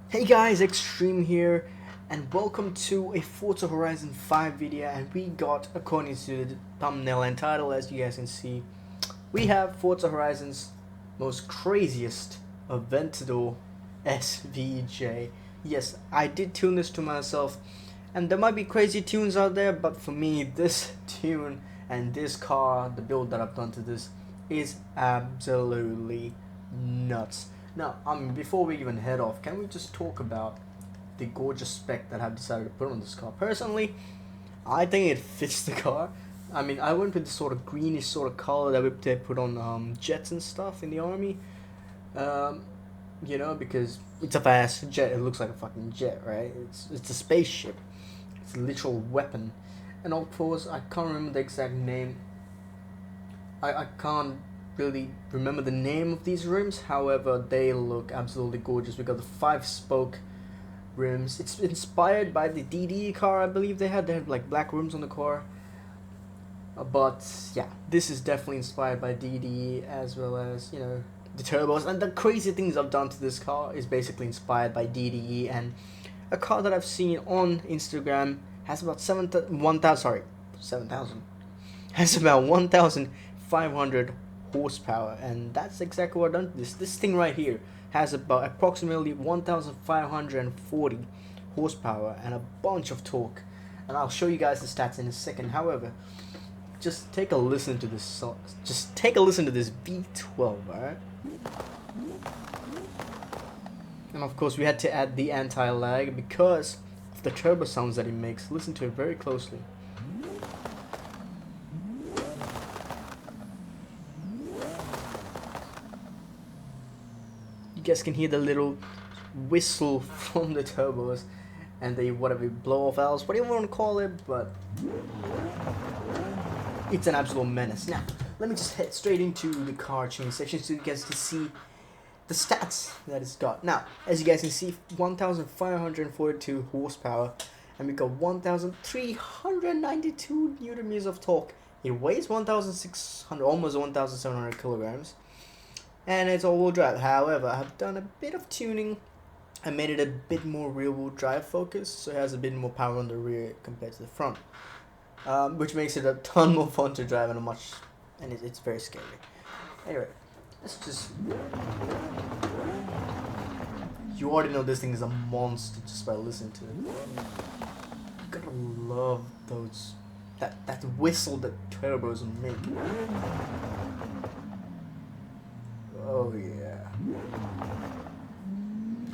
Hey guys, Extreme here, and welcome to a Forza Horizon 5 video. And we got, according to the thumbnail and title, as you guys can see, we have Forza Horizon's most craziest Aventador SVJ. Yes, I did tune this to myself, and there might be crazy tunes out there, but for me, this tune and this car, the build that I've done to this, is absolutely nuts. Now, before we even head off, can we just talk about the gorgeous spec that I've decided to put on this car? Personally, I think it fits the car. I went with the sort of greenish sort of color that they put on jets and stuff in the army. Um, because it's a fast jet. It looks like a fucking jet, right? It's a spaceship. It's a literal weapon. And of course, I can't remember the exact name. I can't really remember the name of these rims. However, they look absolutely gorgeous. We got the 5-spoke rims. It's inspired by the DD car, I believe they had like black rims on the car. But yeah, this is definitely inspired by DD, as well as the turbos. And the crazy things I've done to this car is basically inspired by DDE, and a car that I've seen on Instagram has about 7,000 has about 1,500 horsepower, and that's exactly what I've done. This thing right here has about approximately 1,540 horsepower and a bunch of torque, and I'll show you guys the stats in a second. However, just take a listen to this song. Just take a listen to this V12, alright? And of course, we had to add the anti-lag because of the turbo sounds that it makes. Listen to it very closely. You guys can hear the little whistle from the turbos and the whatever blow off valves, whatever you want to call it, but it's an absolute menace. Now, let me just head straight into the car tuning section so you guys can see the stats that it's got. Now, as you guys can see, 1,542 horsepower, and we got 1,392 Newton meters of torque. It weighs 1,600, almost 1,700 kilograms, and it's all-wheel drive. However, I've done a bit of tuning. I made it a bit more rear-wheel drive focused, so it has a bit more power on the rear compared to the front, which makes it a ton more fun to drive and it's very scary. Anyway, let's just. You already know this thing is a monster just by listening to it. You gotta love that whistle that turbos make. Oh yeah.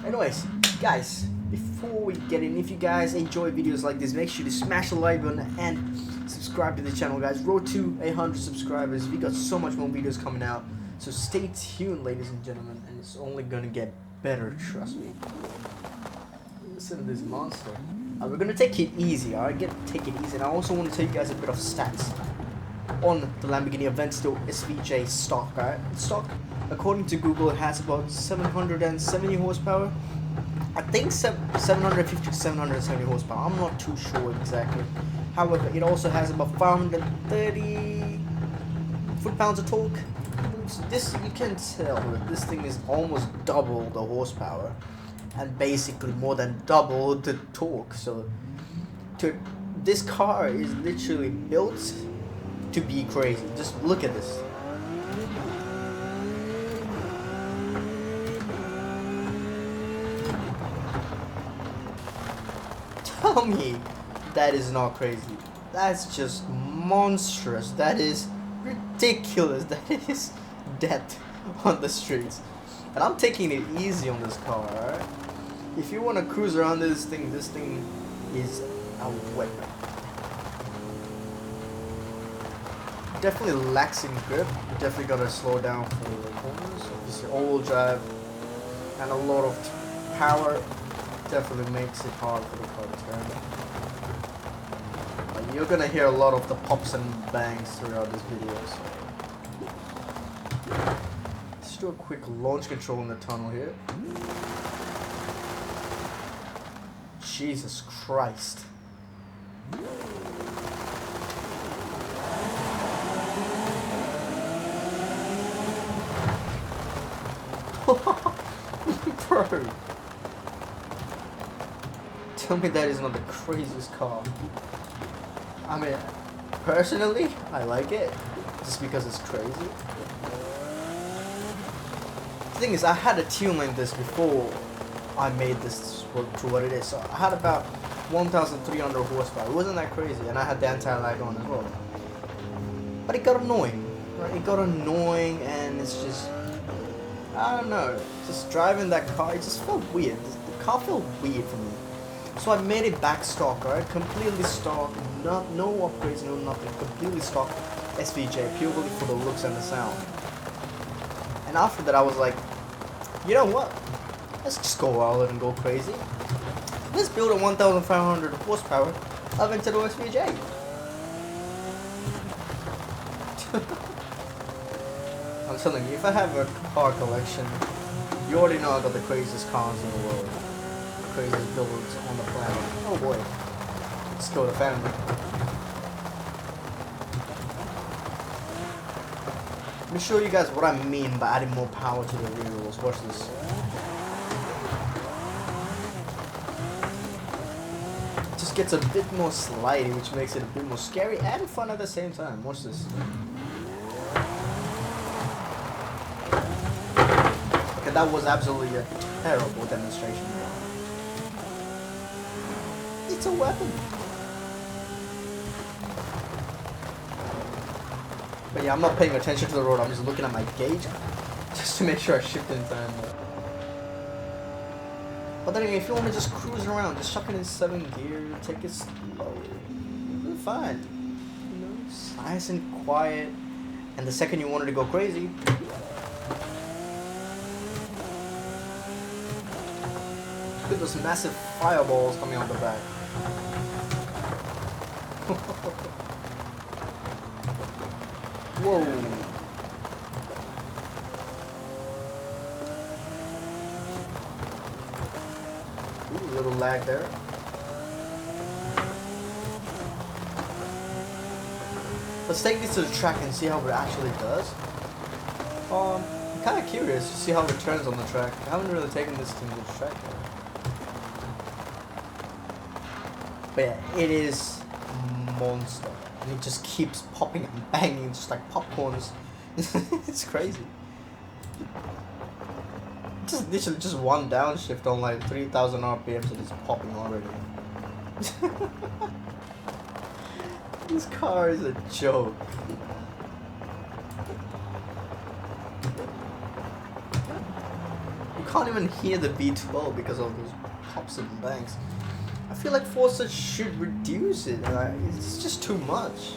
Anyways, guys, before we get in, if you guys enjoy videos like this, make sure to smash the like button and subscribe to the channel, guys. Road to 100 subscribers. We got so much more videos coming out, so stay tuned, ladies and gentlemen, and it's only gonna get better, trust me. Listen to this monster. We're gonna take it easy, alright? Take it easy. And I also want to tell you guys a bit of stats on the Lamborghini Aventador SVJ stock, alright? Stock, according to Google, it has about 770 horsepower. I think 750 to 770 horsepower. I'm not too sure exactly. However, it also has about 530 foot-pounds of torque. So this, you can tell that this thing is almost double the horsepower and basically more than double the torque. So this car is literally built to be crazy. Just look at this. Tell me that is not crazy. That's just monstrous. That is ridiculous. That is death on the streets. And I'm taking it easy on this car, alright? If you want to cruise around this thing is a weapon. Definitely lacks in grip. You definitely gotta slow down for the corners. Obviously, all-wheel drive and a lot of power definitely makes it hard for the car to turn. You're gonna hear a lot of the pops and bangs throughout this video. So. Let's do a quick launch control in the tunnel here. Jesus Christ. Bro. Tell me that is not the craziest car. I mean, personally, I like it just because it's crazy. The thing is, I had a tune like this before I made this to what it is. So I had about 1,300 horsepower. It wasn't that crazy, and I had the anti-lag on as well. But it got annoying. Right? It got annoying, and it's just, I don't know. Just driving that car, it just felt weird. The car felt weird for me. So I made it back stock, alright? Completely stock, no upgrades, no nothing. Completely stock SVJ, purely for the looks and the sound. And after that I was like, you know what? Let's just go all in and go crazy. Let's build a 1,500 horsepower Aventador SVJ. I'm telling you, if I have a car collection, you already know I got the craziest cars in the world. Craziest builds on the planet. Oh boy. Let's go to family. Let me show you guys what I mean by adding more power to the rear wheels. Watch this. It just gets a bit more slidey, which makes it a bit more scary and fun at the same time. Watch this. Okay, that was absolutely a terrible demonstration. It's a weapon. But yeah, I'm not paying attention to the road. I'm just looking at my gauge just to make sure I shift in time. But then again, if you want to just cruise around, just chuck it in 7th gear, take it slow, you're fine. You know, it's nice and quiet. And the second you wanted to go crazy, look at those massive fireballs coming out the back. Whoa. Ooh, a little lag there. Let's take this to the track and see how it actually does. I'm kind of curious to see how it turns on the track. I haven't really taken this to the track yet. But yeah, it is monster. And it just keeps popping and banging just like popcorns. It's crazy. Just literally just one downshift on like 3,000 RPMs and it's popping already. This car is a joke. You can't even hear the V12 because of those pops and bangs. I feel like Forza should reduce it. It's just too much.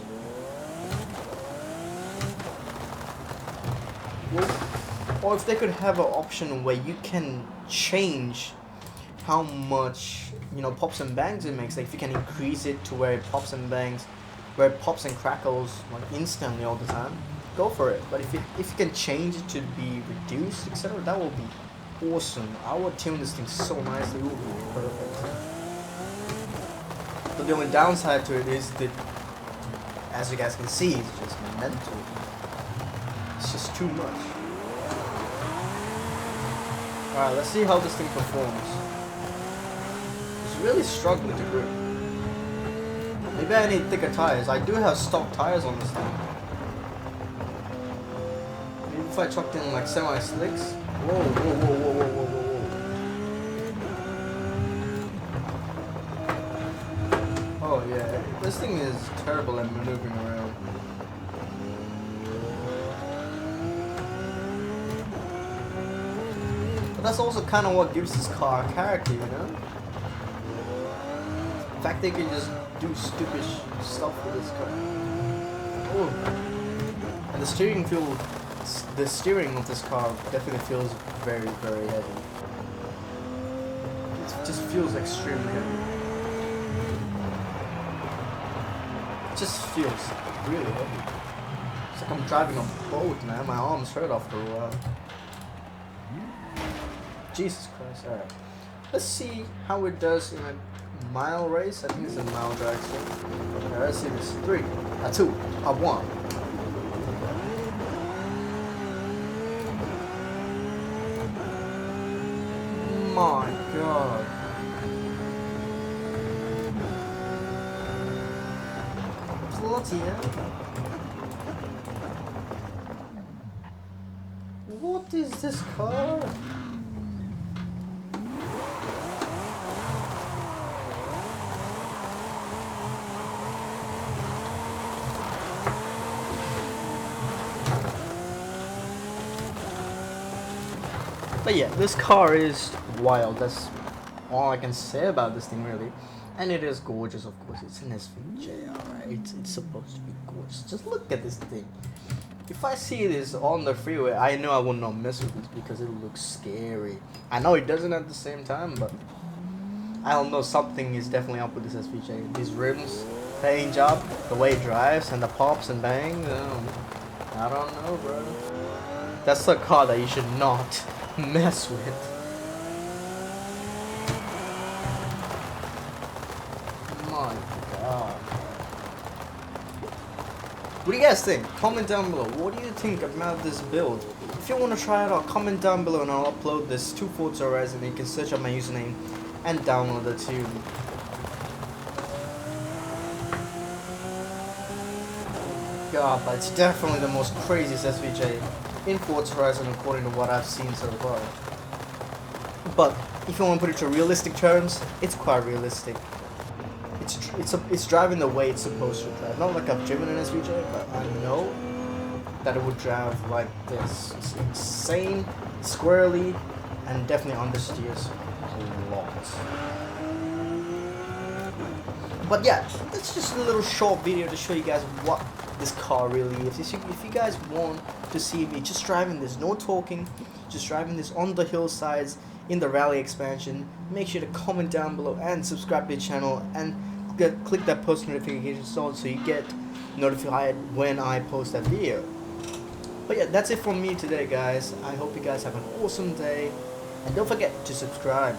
Or if they could have an option where you can change how much, you know, pops and bangs it makes. Like if you can increase it to where it pops and bangs, where it pops and crackles like instantly all the time, go for it. But if you can change it to be reduced, etc., that will be awesome. I would tune this thing so nicely. It would be perfect. But the only downside to it is that, as you guys can see, it's just mental. It's just too much. Alright, let's see how this thing performs. It's really struggling to grip. Maybe I need thicker tires. I do have stock tires on this thing. Maybe if I chucked in like semi-slicks. Whoa, whoa, whoa, whoa, whoa, whoa, whoa. Oh yeah, this thing is terrible at maneuvering around. But that's also kind of what gives this car a character, you know? The fact they can just do stupid stuff with this car. Oh. And the steering of this car definitely feels very, very heavy. It just feels extremely heavy. It just feels really heavy. It's like I'm driving a boat, man. My arms hurt after a while. Jesus Christ. Alright. Let's see how it does in a mile race. I think it's a mile drag. Alright, let's see this. 3, 2, 1. My God. Bloody hell. What is this car? But yeah, this car is wild. That's all I can say about this thing, really. And it is gorgeous, of course. It's an SVJ, alright. It's supposed to be gorgeous. Just look at this thing. If I see this on the freeway, I know I will not mess with this because it looks scary. I know it doesn't at the same time, but I don't know. Something is definitely up with this SVJ. These rims, paint job, the way it drives, and the pops and bangs. I don't know, bro. That's a car that you should not mess with. My god. What do you guys think? Comment down below. What do you think about this build? If you want to try it out, comment down below and I'll upload this to Forza Horizon. You can search up my username and download it too. God, but it's definitely the most craziest SVJ in Forza Horizon according to what I've seen so far. But if you want to put it to realistic terms, it's quite realistic. It's driving the way it's supposed to drive. Not like I've driven an SVJ, but I know that it would drive like this. It's insane, squirrely, and definitely understeers a lot. But yeah, that's just a little short video to show you guys what this car really is. If you guys want to see me just driving this, no talking, just driving this on the hillsides in the rally expansion, make sure to comment down below and subscribe to the channel and click that post notification so you get notified when I post that video. But yeah, that's it from me today, guys. I hope you guys have an awesome day and don't forget to subscribe.